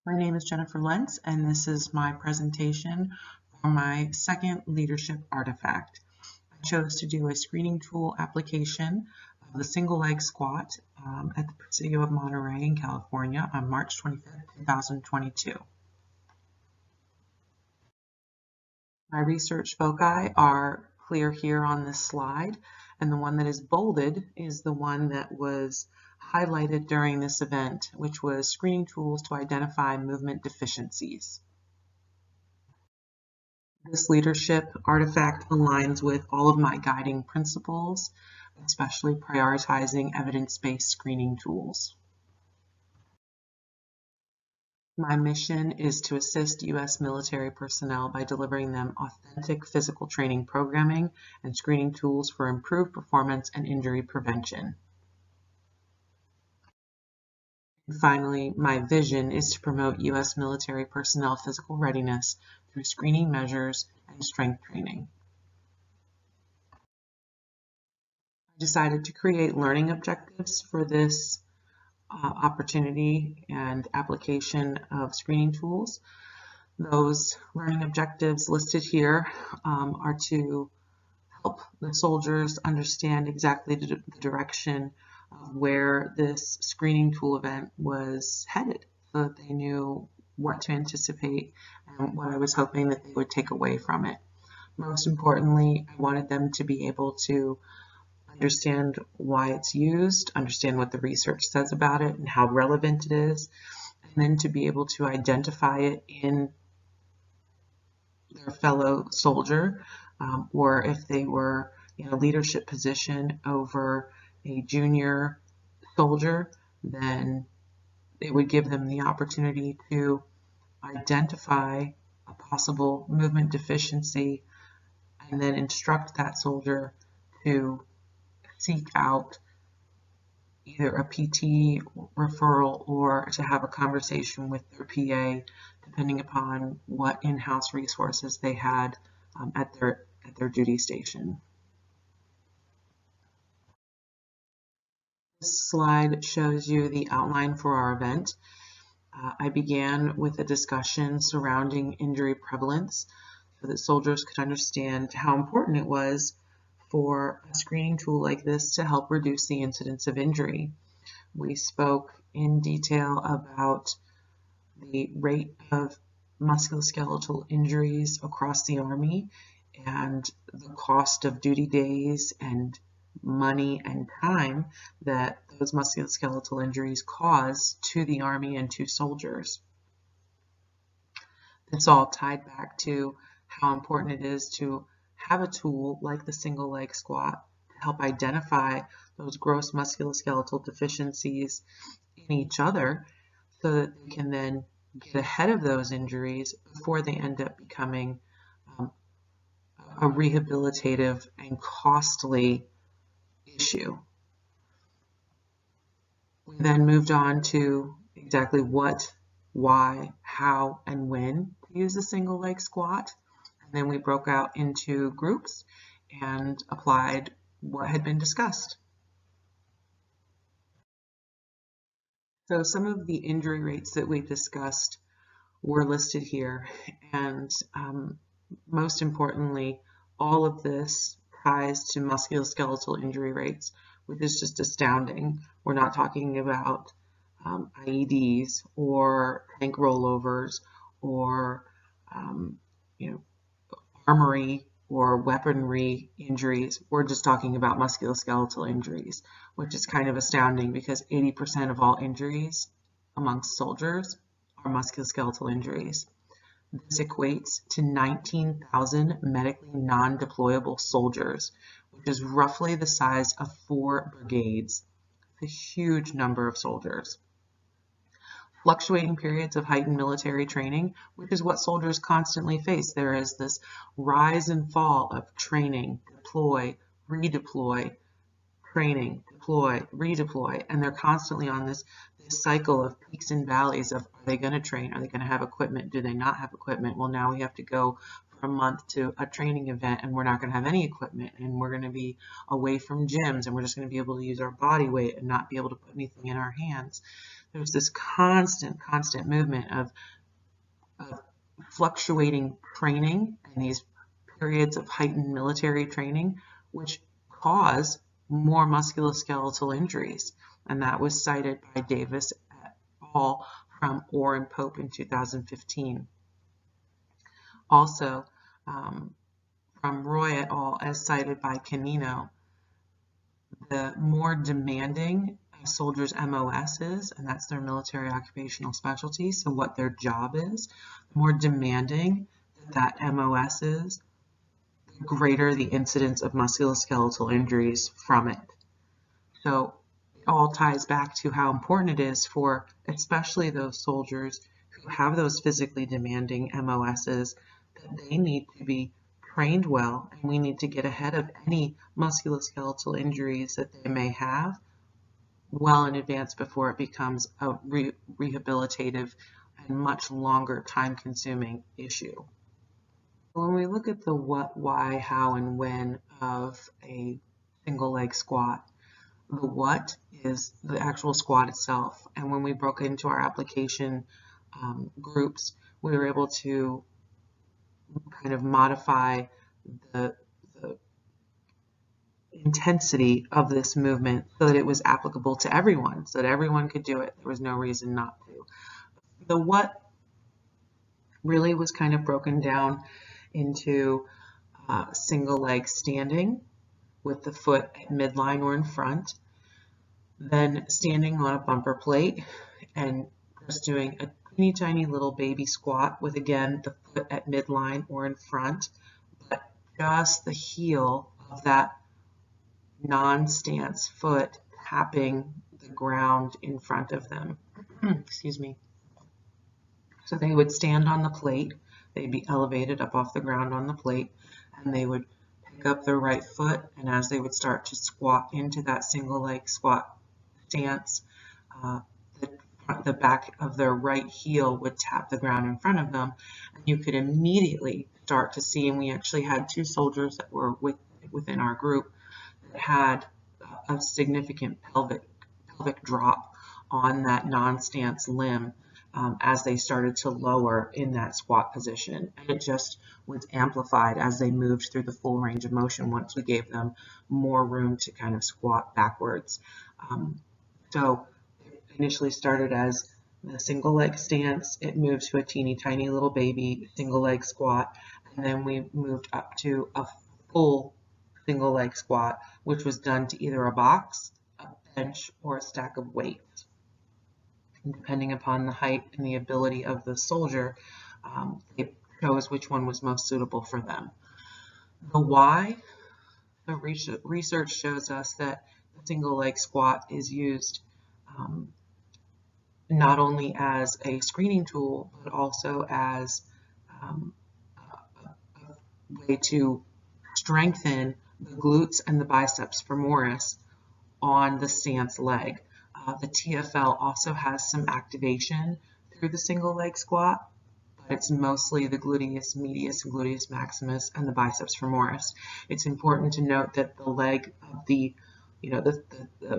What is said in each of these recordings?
My name is Jennifer Lentz, and this is my presentation for my second leadership artifact. I chose to do a screening tool application of the single leg squat at the Presidio of Monterey in California on March 25th, 2022. My research foci are clear here on this slide, and the one that is bolded is the one that was highlighted during this event, which was screening tools to identify movement deficiencies. This leadership artifact aligns with all of my guiding principles, especially prioritizing evidence-based screening tools. My mission is to assist U.S. military personnel by delivering them authentic physical training programming and screening tools for improved performance and injury prevention. And finally, my vision is to promote U.S. military personnel physical readiness through screening measures and strength training. I decided to create learning objectives for this opportunity and application of screening tools. Those learning objectives listed here are to help the soldiers understand exactly the direction of where this screening tool event was headed, so that they knew what to anticipate and what I was hoping that they would take away from it. Most importantly, I wanted them to be able to understand why it's used, understand what the research says about it and how relevant it is, and then to be able to identify it in their fellow soldier, or if they were in a leadership position over a junior soldier, then it would give them the opportunity to identify a possible movement deficiency and then instruct that soldier to seek out either a PT referral or to have a conversation with their PA, depending upon what in-house resources they had at their duty station. This slide shows you the outline for our event. I began with a discussion surrounding injury prevalence so that soldiers could understand how important it was for a screening tool like this to help reduce the incidence of injury. We spoke in detail about the rate of musculoskeletal injuries across the Army and the cost of duty days and money and time that those musculoskeletal injuries cause to the Army and to soldiers. It's all tied back to how important it is to have a tool like the single leg squat to help identify those gross musculoskeletal deficiencies in each other so that they can then get ahead of those injuries before they end up becoming a rehabilitative and costly issue. We then moved on to exactly what, why, how, and when to use a single leg squat. And then we broke out into groups and applied what had been discussed. So some of the injury rates that we discussed were listed here, and most importantly, all of this ties to musculoskeletal injury rates, which is just astounding. We're not talking about IEDs or tank rollovers or armory or weaponry injuries. We're just talking about musculoskeletal injuries, which is kind of astounding because 80% of all injuries amongst soldiers are musculoskeletal injuries. This equates to 19,000 medically non-deployable soldiers, which is roughly the size of 4 brigades. It's a huge number of soldiers. Fluctuating periods of heightened military training, which is what soldiers constantly face. There is this rise and fall of training, deploy, redeploy, training, deploy, redeploy, and they're constantly on this cycle of peaks and valleys of, are they going to train? Are they going to have equipment? Do they not have equipment? Well, now we have to go for a month to a training event and we're not going to have any equipment, and we're going to be away from gyms, and we're just going to be able to use our body weight and not be able to put anything in our hands. there's this constant movement of fluctuating training and these periods of heightened military training, which cause more musculoskeletal injuries. And that was cited by Davis et al. From Orr and Pope in 2015. Also, from Roy et al. As cited by Canino, the more demanding a soldier's MOS is, and that's their military occupational specialty, so what their job is, the more demanding that MOS is, the greater the incidence of musculoskeletal injuries from it. So it all ties back to how important it is for especially those soldiers who have those physically demanding MOSs, that they need to be trained well, and we need to get ahead of any musculoskeletal injuries that they may have well in advance before it becomes a rehabilitative and much longer time-consuming issue. When we look at the what, why, how, and when of a single leg squat, the what is the actual squat itself. And when we broke into our application groups, we were able to kind of modify the intensity of this movement so that it was applicable to everyone, so that everyone could do it. There was no reason not to. The what really was kind of broken down into single leg standing with the foot at midline or in front, then standing on a bumper plate and just doing a teeny tiny little baby squat with, again, the foot at midline or in front, but just the heel of that non-stance foot tapping the ground in front of them. Excuse me. So they would stand on the plate, they'd be elevated up off the ground on the plate, and they would pick up their right foot, and as they would start to squat into that single leg squat stance, the back of their right heel would tap the ground in front of them, and you could immediately start to see, and we actually had 2 soldiers that were within our group that had a significant pelvic drop on that non-stance limb as they started to lower in that squat position. And it just was amplified as they moved through the full range of motion once we gave them more room to kind of squat backwards. So it initially started as the single leg stance, it moved to a teeny tiny little baby single leg squat, and then we moved up to a full single leg squat, which was done to either a box, a bench, or a stack of weights. And depending upon the height and the ability of the soldier, they chose which one was most suitable for them. The why, the research shows us that the single leg squat is used not only as a screening tool, but also as a way to strengthen the glutes and the biceps femoris on the stance leg. The TFL also has some activation through the single leg squat, but it's mostly the gluteus medius and gluteus maximus and the biceps femoris. It's important to note that the leg of the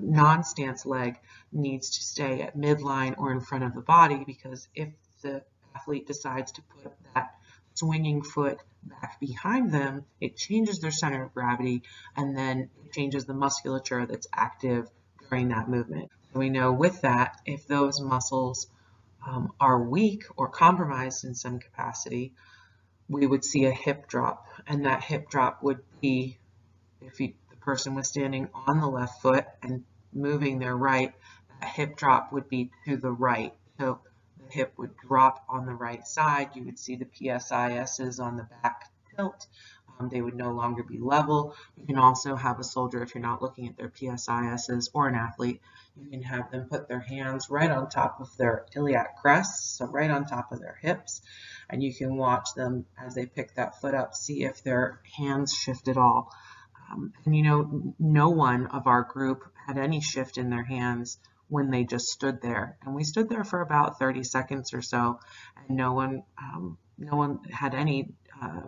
non-stance leg needs to stay at midline or in front of the body, because if the athlete decides to put that swinging foot back behind them, it changes their center of gravity, and then it changes the musculature that's active during that movement. So we know with that, if those muscles are weak or compromised in some capacity, we would see a hip drop, and that hip drop would be, if the person was standing on the left foot and moving their right, that hip drop would be to the right. So the hip would drop on the right side. You would see the PSISs on the back tilt. They would no longer be level. You can also have a soldier, if you're not looking at their PSISs, or an athlete, you can have them put their hands right on top of their iliac crests, so right on top of their hips, and you can watch them as they pick that foot up, see if their hands shift at all. And no one of our group had any shift in their hands when they just stood there. And we stood there for about 30 seconds or so, and no one had any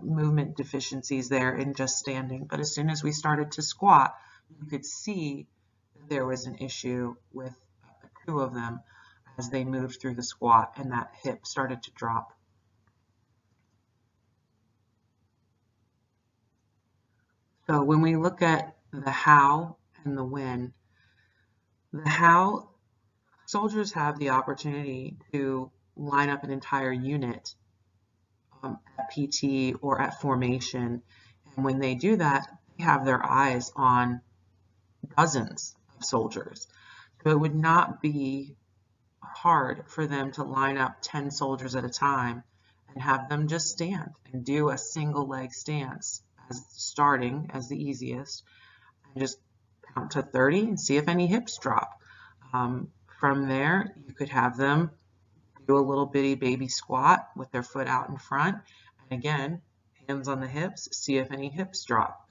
movement deficiencies there in just standing. But as soon as we started to squat, you could see that there was an issue with 2 of them. as they moved through the squat and that hip started to drop. So when we look at the how and the when, the how, soldiers have the opportunity to line up an entire unit at PT or at formation. And when they do that, they have their eyes on dozens of soldiers. So it would not be hard for them to line up 10 soldiers at a time and have them just stand and do a single leg stance as starting as the easiest, and just count to 30 and see if any hips drop. From there, you could have them do a little bitty baby squat with their foot out in front. And again, hands on the hips, see if any hips drop.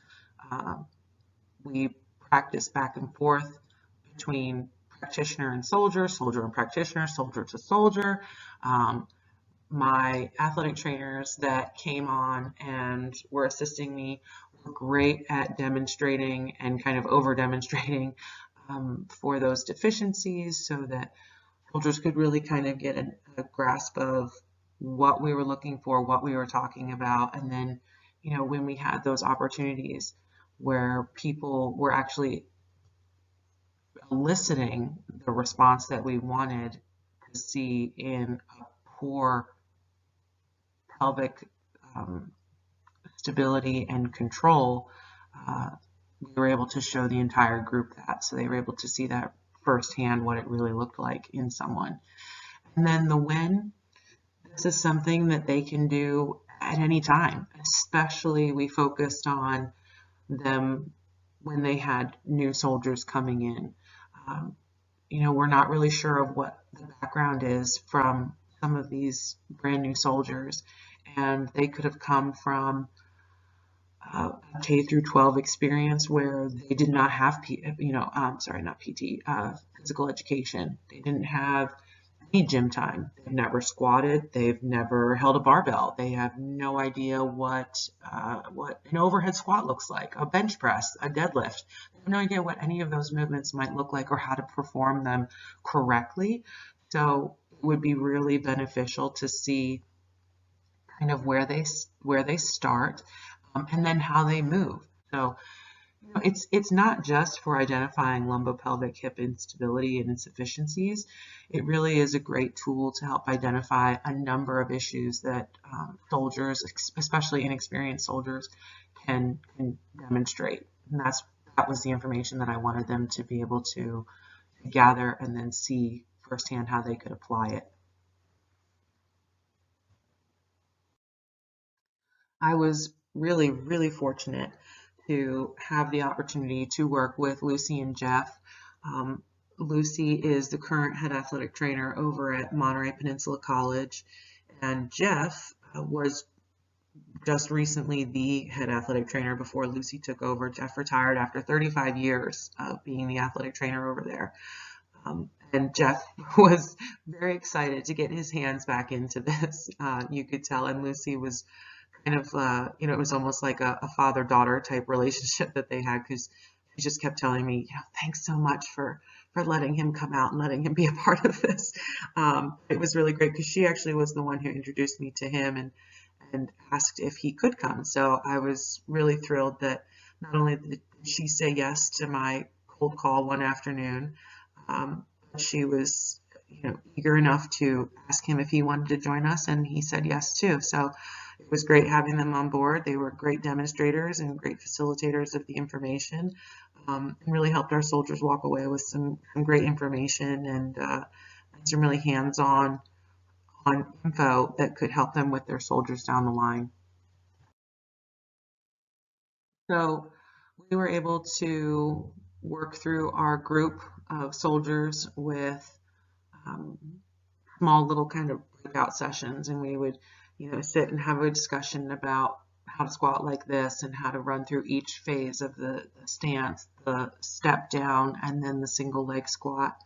We practice back and forth between practitioner and soldier and practitioner, soldier to soldier. My athletic trainers that came on and were assisting me were great at demonstrating and kind of over demonstrating for those deficiencies, so that soldiers could really kind of get a grasp of what we were looking for, what we were talking about. And then, you know, when we had those opportunities where people were actually eliciting the response that we wanted to see in a poor pelvic stability and control, we were able to show the entire group that. So they were able to see that firsthand, what it really looked like in someone. And then the when, this is something that they can do at any time. Especially we focused on them when they had new soldiers coming in. You know, we're not really sure of what the background is from some of these brand new soldiers, and they could have come from a K through 12 experience where they did not have, physical education. They didn't have any gym time. They've never squatted. They've never held a barbell. They have no idea what an overhead squat looks like, a bench press, a deadlift. They have no idea what any of those movements might look like or how to perform them correctly. So it would be really beneficial to see kind of where they start, and then how they move. So, you know, it's not just for identifying lumbopelvic hip instability and insufficiencies. It really is a great tool to help identify a number of issues that soldiers, especially inexperienced soldiers, can demonstrate. And that was the information that I wanted them to be able to gather and then see firsthand how they could apply it. I was really, really fortunate to have the opportunity to work with Lucy and Jeff. Lucy is the current head athletic trainer over at Monterey Peninsula College, and Jeff was just recently the head athletic trainer before Lucy took over. Jeff retired after 35 years of being the athletic trainer over there. And Jeff was very excited to get his hands back into this. You could tell, and Lucy was kind of, it was almost like a father-daughter type relationship that they had, because she just kept telling me, thanks so much for letting him come out and letting him be a part of this. It was really great because she actually was the one who introduced me to him and asked if he could come. So I was really thrilled that not only did she say yes to my cold call one afternoon, but she was eager enough to ask him if he wanted to join us, and he said yes too. So it was great having them on board. They were great demonstrators and great facilitators of the information, and really helped our soldiers walk away with some great information and some really hands-on info that could help them with their soldiers down the line. So we were able to work through our group of soldiers with small little kind of breakout sessions, and we would sit and have a discussion about how to squat like this and how to run through each phase of the stance, the step down, and then the single leg squat.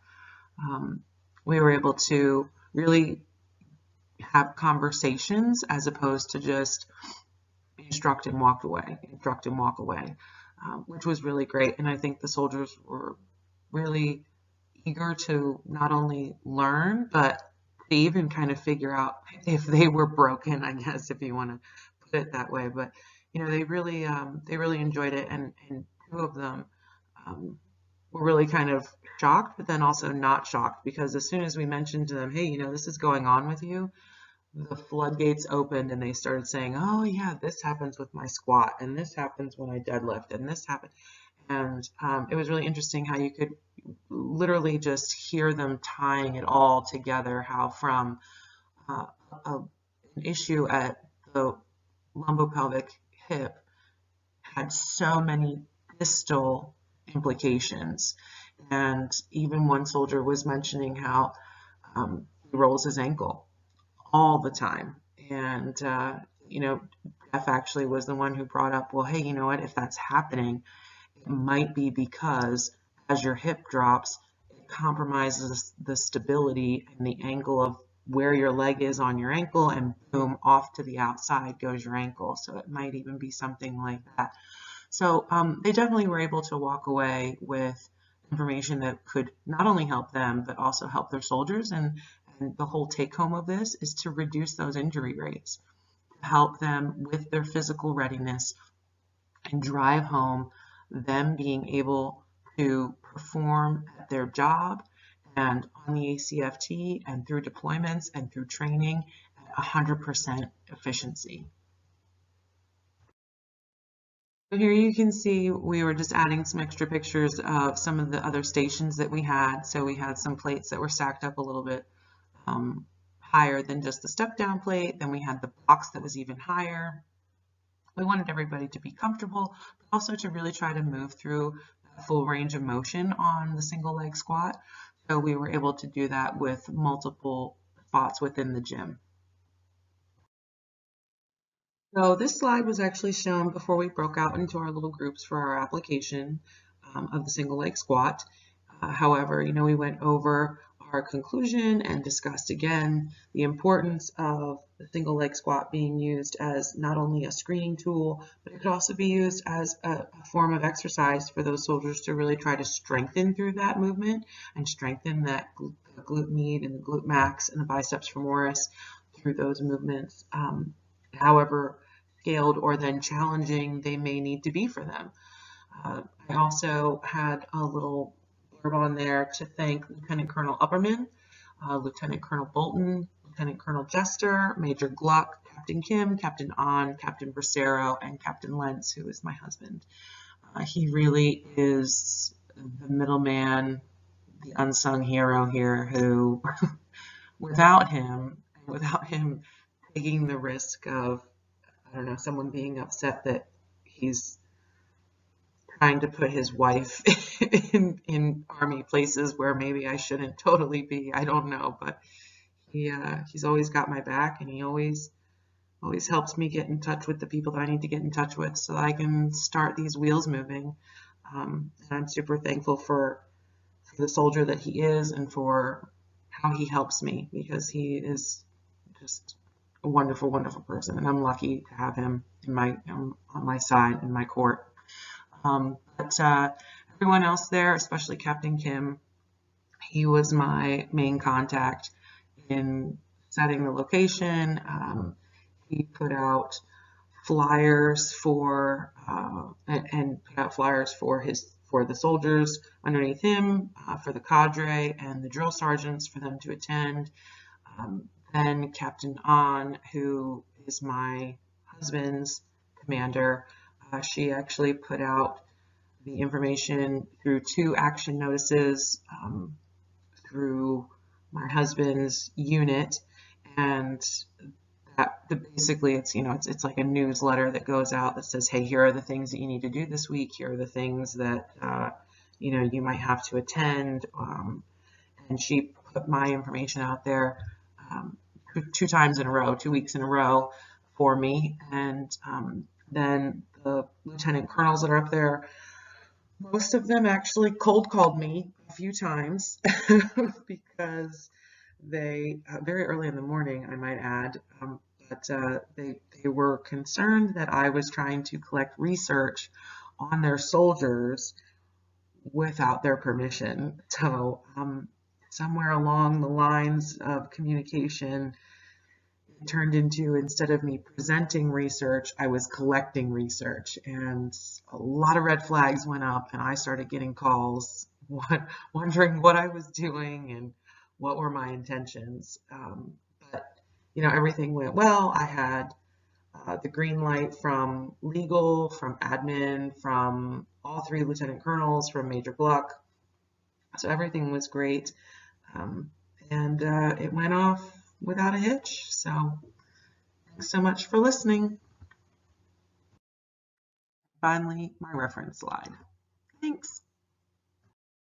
We were able to really have conversations as opposed to just instruct and walk away, which was really great. And I think the soldiers were really eager to not only learn, but to even kind of figure out if they were broken, I guess, if you want to put it that way. But they really enjoyed it, and two of them were really kind of shocked, but then also not shocked, because as soon as we mentioned to them, hey, this is going on with you, the floodgates opened and they started saying, oh yeah, this happens with my squat, and this happens when I deadlift, and this happened. And it was really interesting how you could literally just hear them tying it all together, how from an issue at the lumbopelvic hip had so many distal implications. And even one soldier was mentioning how he rolls his ankle all the time. And, Jeff actually was the one who brought up, well, hey, you know what, if that's happening, it might be because as your hip drops, it compromises the stability and the angle of where your leg is on your ankle, and boom, off to the outside goes your ankle. So it might even be something like that. So they definitely were able to walk away with information that could not only help them, but also help their soldiers. And the whole take home of this is to reduce those injury rates, to help them with their physical readiness, and drive home them being able to perform at their job and on the ACFT and through deployments and through training at 100% efficiency. So here you can see we were just adding some extra pictures of some of the other stations that we had. So we had some plates that were stacked up a little bit higher than just the step down plate. Then we had the box that was even higher. We wanted everybody to be comfortable, but also to really try to move through that full range of motion on the single leg squat. So we were able to do that with multiple spots within the gym. So this slide was actually shown before we broke out into our little groups for our application of the single leg squat. However, we went over our conclusion and discussed again the importance of the single leg squat being used as not only a screening tool, but it could also be used as a form of exercise for those soldiers to really try to strengthen through that movement and strengthen that glute med and the glute max and the biceps femoris through those movements, however scaled or then challenging they may need to be for them. I also had a little blurb on there to thank Lieutenant Colonel Upperman, Lieutenant Colonel Bolton, Lieutenant Colonel Jester, Major Gluck, Captain Kim, Captain An, Captain Bracero, and Captain Lentz, who is my husband. He really is the middleman, the unsung hero here, who without him taking the risk of, I don't know, someone being upset that he's trying to put his wife in Army places where maybe I shouldn't totally be. I don't know, but he's always got my back, and he always helps me get in touch with the people that I need to get in touch with so that I can start these wheels moving. And I'm super thankful for the soldier that he is and for how he helps me, because he is just a wonderful, wonderful person, and I'm lucky to have him on my side in my court. But everyone else there, especially Captain Kim, he was my main contact in setting the location. He put out flyers for the soldiers underneath him, for the cadre and the drill sergeants for them to attend. Then Captain An, who is my husband's commander, she actually put out the information through 2 action notices through my husband's unit, and that basically it's like a newsletter that goes out that says, hey, here are the things that you need to do this week. Here are the things that you might have to attend, and she put my information out there 2 times in a row, 2 weeks in a row for me. And then the lieutenant colonels that are up there, most of them actually cold called me a few times because they, very early in the morning, I might add, but they were concerned that I was trying to collect research on their soldiers without their permission. So somewhere along the lines of communication, it turned into, instead of me presenting research, I was collecting research, and a lot of red flags went up, and I started getting calls wondering what I was doing and what were my intentions. But everything went well. I had the green light from legal, from admin, from all three lieutenant colonels, from Major Gluck. So everything was great. Um, and it went off without a hitch. So thanks so much for listening. Finally, my reference slide. Thanks.